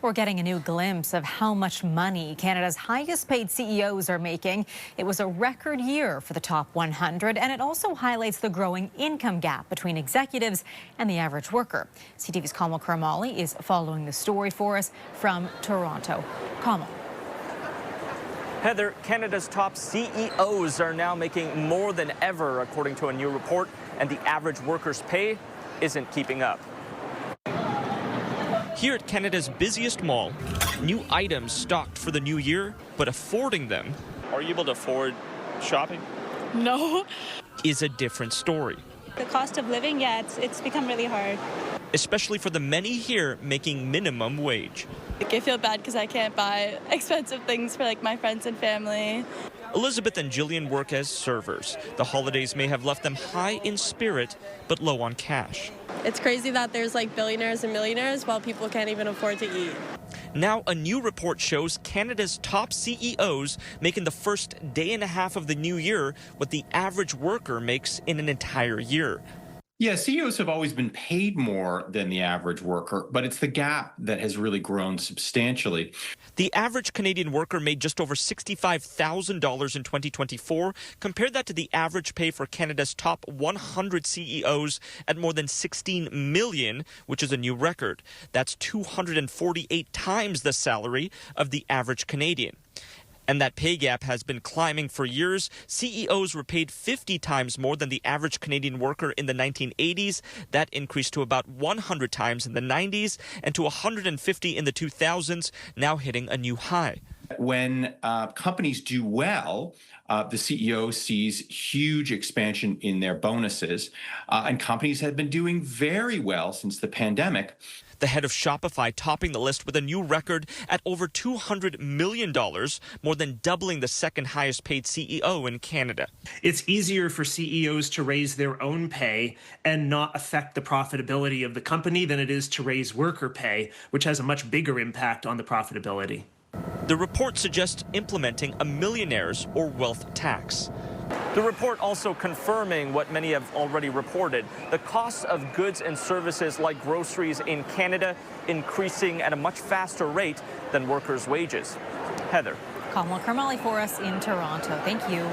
We're getting a new glimpse of how much money Canada's highest paid CEOs are making. It was a record year for the top 100, and it also highlights the growing income gap between executives and the average worker. CTV's Kamil Karamali is following the story for us from Toronto. Kamil. Heather, Canada's top CEOs are now making more than ever, according to a new report, and the average worker's pay isn't keeping up. Here at Canada's busiest mall, new items stocked for the new year, but affording them. Are you able to afford shopping? No. Is a different story. The cost of living, yeah, it's become really hard. Especially for the many here making minimum wage. I feel bad because I can't buy expensive things for my friends and family. Elizabeth and Jillian work as servers. The holidays may have left them high in spirit, but low on cash. It's crazy that there's billionaires and millionaires while people can't even afford to eat. Now a new report shows Canada's top CEOs making the first day and a half of the new year what the average worker makes in an entire year. Yeah, CEOs have always been paid more than the average worker, but it's the gap that has really grown substantially. The average Canadian worker made just over $65,000 in 2024. Compare that to the average pay for Canada's top 100 CEOs at more than $16 million, which is a new record. That's 248 times the salary of the average Canadian. And that pay gap has been climbing for years. CEOs were paid 50 times more than the average Canadian worker in the 1980s. That increased to about 100 times in the 90s and to 150 in the 2000s, now hitting a new high. When companies do well, the CEO sees huge expansion in their bonuses, and companies have been doing very well since the pandemic. The head of Shopify topping the list with a new record at over $200 million, more than doubling the second highest paid CEO in Canada. It's easier for CEOs to raise their own pay and not affect the profitability of the company than it is to raise worker pay, which has a much bigger impact on the profitability. The report suggests implementing a millionaire's or wealth tax. The report also confirming what many have already reported, the costs of goods and services like groceries in Canada increasing at a much faster rate than workers' wages. Heather. Kamil Karamali for us in Toronto. Thank you.